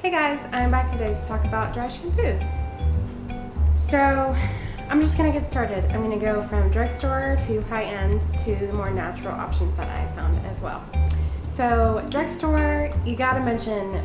Hey guys, I'm back today to talk about dry shampoos. So I'm just gonna get started. I'm gonna go from drugstore to high-end to the more natural options that I found as well. So drugstore, you gotta mention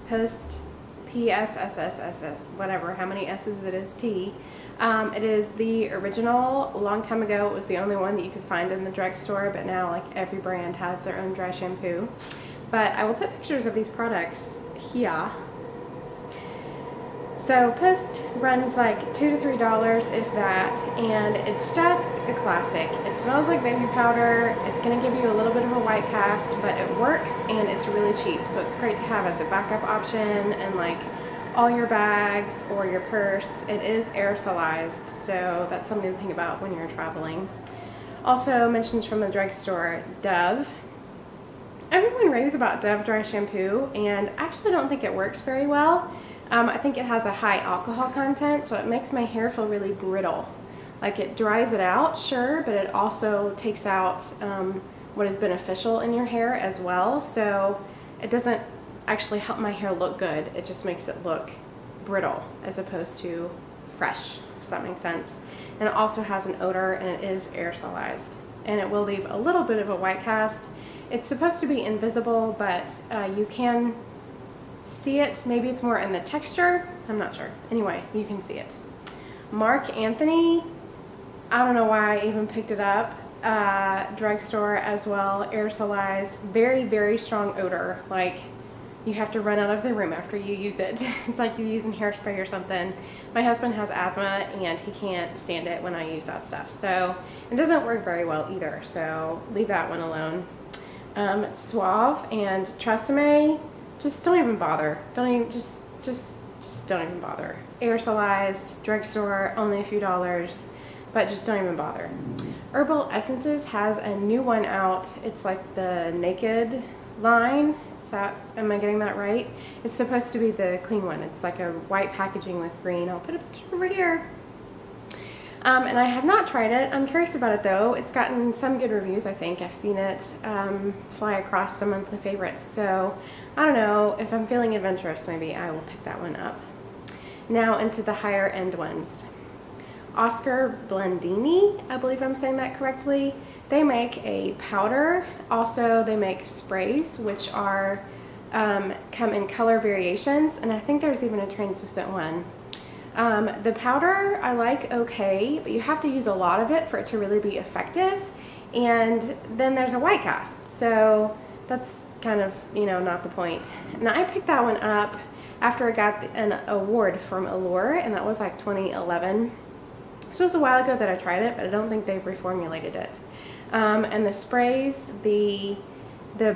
Post, P-S-S-S-S-S, whatever, how many S's it is, T. It is the original. A long time ago it was the only one that you could find in the drugstore, but now like every brand has their own dry shampoo. But I will put pictures of these products here. So Post runs like $2 to $3 if that, and it's just a classic. It smells like baby powder. It's going to give you a little bit of a white cast, but it works and it's really cheap, so it's great to have as a backup option in like all your bags or your purse. It is aerosolized, so that's something to think about when you're traveling. Also mentions from the drugstore, Dove. Everyone raves about Dove dry shampoo, and I actually don't think it works very well. I think it has a high alcohol content, so it makes my hair feel really brittle. Like it dries it out, sure, but it also takes out what is beneficial in your hair as well. So it doesn't actually help my hair look good. It just makes it look brittle as opposed to fresh, if that makes sense. And it also has an odor, and it is aerosolized. And it will leave a little bit of a white cast. It's supposed to be invisible, but you can see it. Maybe it's more in the texture. I'm not sure. Anyway, you can see it. Mark Anthony, I don't know why I even picked it up. Drugstore as well, aerosolized. Very, very strong odor. Like you have to run out of the room after you use it. It's like you're using hairspray or something. My husband has asthma and he can't stand it when I use that stuff. So it doesn't work very well either. So leave that one alone. Suave and Tresemme, just don't even bother. Don't even, just don't even bother. Aerosolized, drugstore, only a few dollars, but just don't even bother. Herbal Essences has a new one out. It's like the Naked line. Am I getting that right? It's supposed to be the clean one. It's like a white packaging with green. I'll put a picture over here. And I have not tried it. I'm curious about it though. It's gotten some good reviews, I think. I've seen it fly across the monthly favorites. So I don't know, if I'm feeling adventurous, maybe I will pick that one up. Now into the higher end ones. Oscar Blendini, I believe I'm saying that correctly. They make a powder. Also, they make sprays, which are come in color variations, and I think there's even a translucent one. The powder I like okay, but you have to use a lot of it for it to really be effective. And then there's a white cast, so that's kind of, you know, not the point. And I picked that one up after I got an award from Odor, and that was like 2011. So it was a while ago that I tried it, but I don't think they've reformulated it. And the sprays, the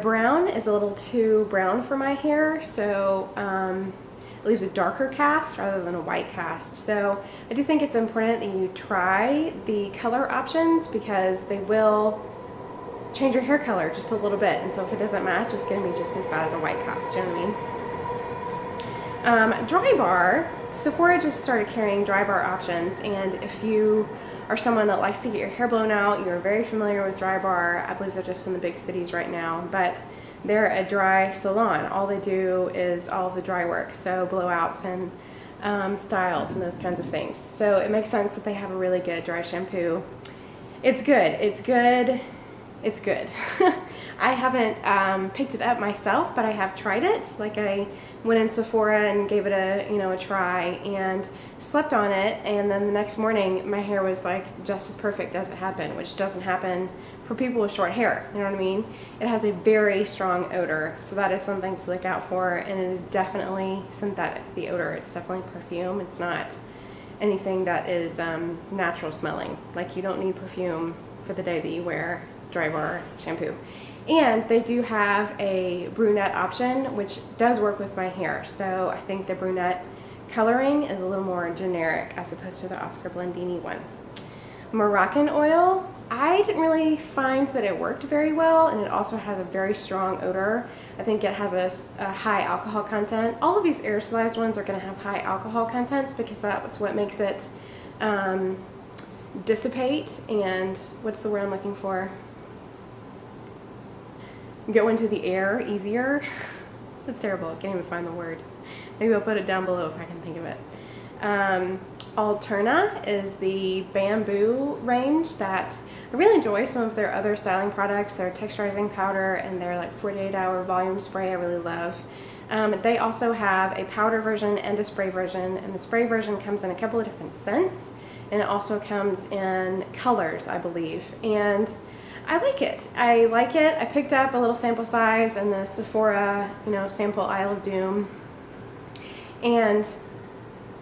brown is a little too brown for my hair, so it leaves a darker cast rather than a white cast. So I do think it's important that you try the color options because they will change your hair color just a little bit. And so if it doesn't match, it's going to be just as bad as a white cast, you know what I mean? Dry bar, Sephora just started carrying dry bar options, and if you are someone that likes to get your hair blown out, you're very familiar with dry bar. I believe they're just in the big cities right now, but they're a dry salon. All they do is all of the dry work, so blowouts and styles and those kinds of things. So it makes sense that they have a really good dry shampoo. It's good. It's good. It's good. I haven't picked it up myself, but I have tried it. Like I went in Sephora and gave it a try and slept on it, and then the next morning my hair was like just as perfect as it had been, which doesn't happen for people with short hair, you know what I mean? It has a very strong odor, so that is something to look out for, and it is definitely synthetic, the odor. It's definitely perfume. It's not anything that is natural smelling. Like you don't need perfume for the day that you wear dry bar shampoo. And they do have a brunette option, which does work with my hair. So I think the brunette coloring is a little more generic as opposed to the Oscar Blendini one. Moroccan oil, I didn't really find that it worked very well, and it also has a very strong odor. I think it has a high alcohol content. All of these aerosolized ones are going to have high alcohol contents because that's what makes it dissipate and, what's the word I'm looking for? Go into the air easier. That's terrible. I can't even find the word. Maybe I'll put it down below if I can think of it. Alterna is the bamboo range that I really enjoy. Some of their other styling products, their texturizing powder and their like 48-hour volume spray, I really love. They also have a powder version and a spray version, and the spray version comes in a couple of different scents, and it also comes in colors, I believe. And I like it. I picked up a little sample size in the Sephora, sample Isle of Doom, and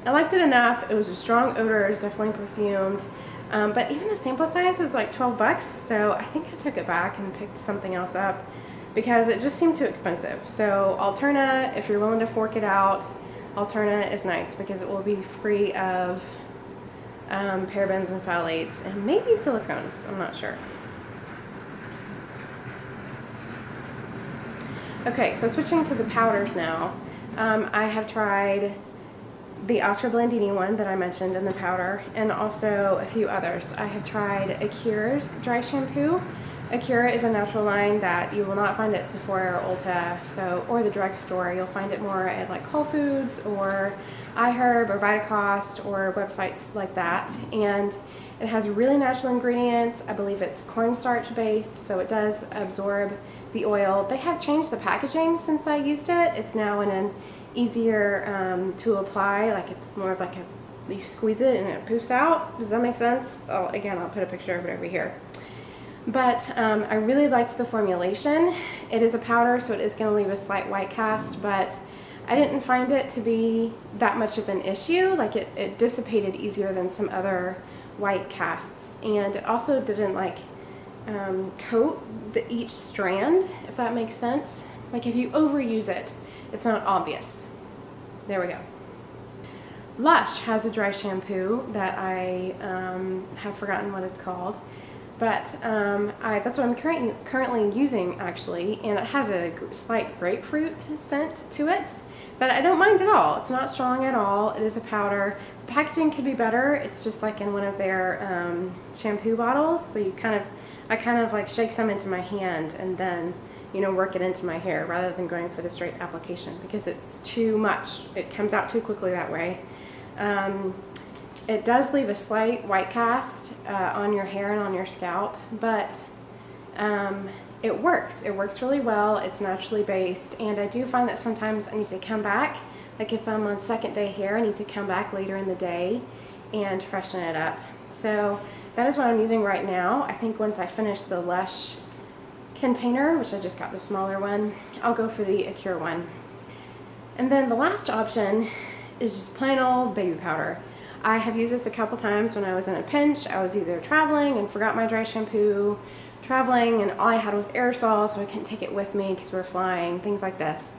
I liked it enough. It was a strong odor. It was definitely perfumed. But even the sample size was like 12 bucks, so I think I took it back and picked something else up because it just seemed too expensive. So Alterna, if you're willing to fork it out, Alterna is nice because it will be free of parabens and phthalates and maybe silicones. I'm not sure. Okay, so switching to the powders now. I have tried the Oscar Blandini one that I mentioned in the powder, and also a few others. I have tried Acura's dry shampoo. Acura is a natural line that you will not find at Sephora or Ulta, or the drugstore. You'll find it more at like Whole Foods or iHerb or Vitacost or websites like that. And it has really natural ingredients. I believe it's cornstarch based, so it does absorb the oil. They have changed the packaging since I used it. It's now in an easier to apply, like it's more of like you squeeze it and it poofs out. Does that make sense? Oh, again, I'll put a picture of it over here. But I really liked the formulation. It is a powder, so it is going to leave a slight white cast, but I didn't find it to be that much of an issue. Like it dissipated easier than some other white casts, and it also didn't like coat each strand, if that makes sense. Like if you overuse it, it's not obvious. There we go. Lush has a dry shampoo that I have forgotten what it's called, but that's what I'm currently using actually, and it has a slight grapefruit scent to it, but I don't mind at all. It's not strong at all. It is a powder. The packaging could be better. It's just like in one of their shampoo bottles, so I kind of like shake some into my hand and then work it into my hair rather than going for the straight application because it's too much. It comes out too quickly that way. It does leave a slight white cast on your hair and on your scalp, but it works. It works really well. It's naturally based, and I do find that sometimes I need to come back. Like if I'm on second day hair, I need to come back later in the day and freshen it up. So that is what I'm using right now. I think once I finish the Lush container, which I just got the smaller one, I'll go for the Acura one. And then the last option is just plain old baby powder. I have used this a couple times when I was in a pinch. I was either traveling and forgot my dry shampoo, traveling and all I had was aerosol, so I couldn't take it with me because we were flying, things like this.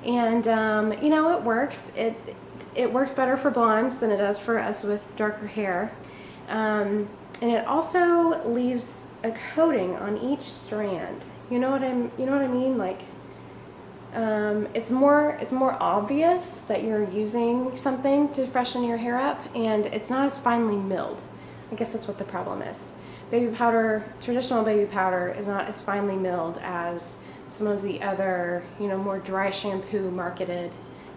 And it works. It works better for blondes than it does for us with darker hair. And it also leaves a coating on each strand. You know what I mean? Like it's more obvious that you're using something to freshen your hair up, and it's not as finely milled. I guess that's what the problem is. Baby powder, traditional baby powder, is not as finely milled as some of the other, more dry shampoo marketed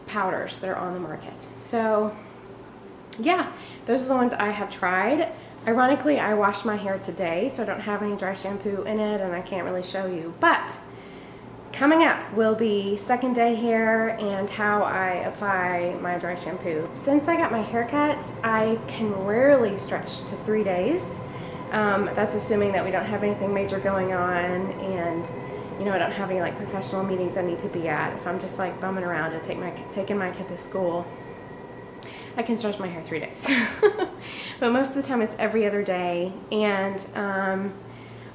powders that are on the market. So yeah, those are the ones I have tried. Ironically, I washed my hair today, so I don't have any dry shampoo in it, and I can't really show you. But coming up will be second day hair and how I apply my dry shampoo. Since I got my haircut, I can rarely stretch to 3 days. That's assuming that we don't have anything major going on, and I don't have any like professional meetings I need to be at. If I'm just like bumming around and taking my kid to school, I can stretch my hair 3 days. But most of the time it's every other day, and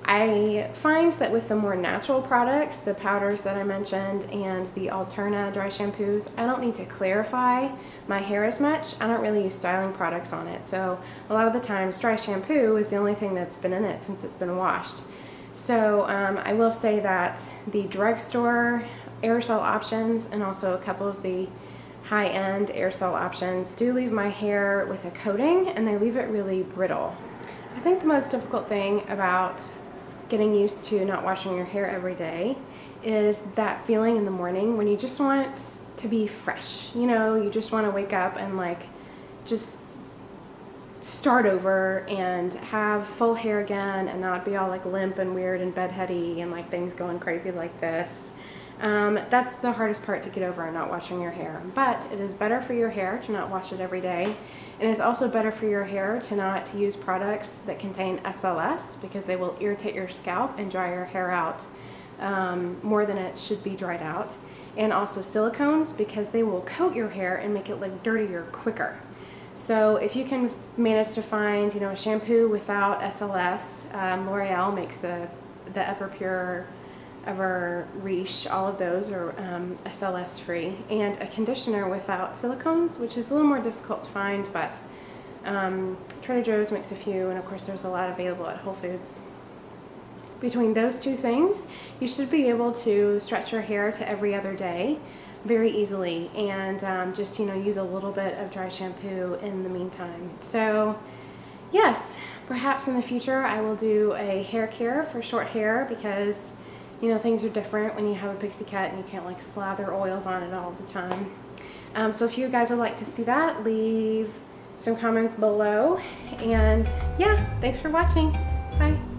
I find that with the more natural products, the powders that I mentioned and the Alterna dry shampoos, I don't need to clarify my hair as much. I don't really use styling products on it, so a lot of the times dry shampoo is the only thing that's been in it since it's been washed. So I will say that the drugstore aerosol options and also a couple of the high-end aerosol options do leave my hair with a coating, and they leave it really brittle. I think the most difficult thing about getting used to not washing your hair every day is that feeling in the morning when you just want to be fresh. You know, you just want to wake up and like just start over and have full hair again and not be all like limp and weird and bedheady and like things going crazy like this. That's the hardest part to get over, and not washing your hair. But it is better for your hair to not wash it every day. And it's also better for your hair to not use products that contain SLS, because they will irritate your scalp and dry your hair out more than it should be dried out. And also silicones, because they will coat your hair and make it look dirtier quicker. So if you can manage to find, a shampoo without SLS, L'Oreal makes the Everpure, Ever Riche, all of those are SLS free, and a conditioner without silicones, which is a little more difficult to find, but Trader Joe's makes a few, and of course there's a lot available at Whole Foods. Between those two things, you should be able to stretch your hair to every other day very easily, and just use a little bit of dry shampoo in the meantime. So yes, perhaps in the future I will do a hair care for short hair, because things are different when you have a pixie cut and you can't like slather oils on it all the time. So if you guys would like to see that, leave some comments below. And yeah, thanks for watching. Bye.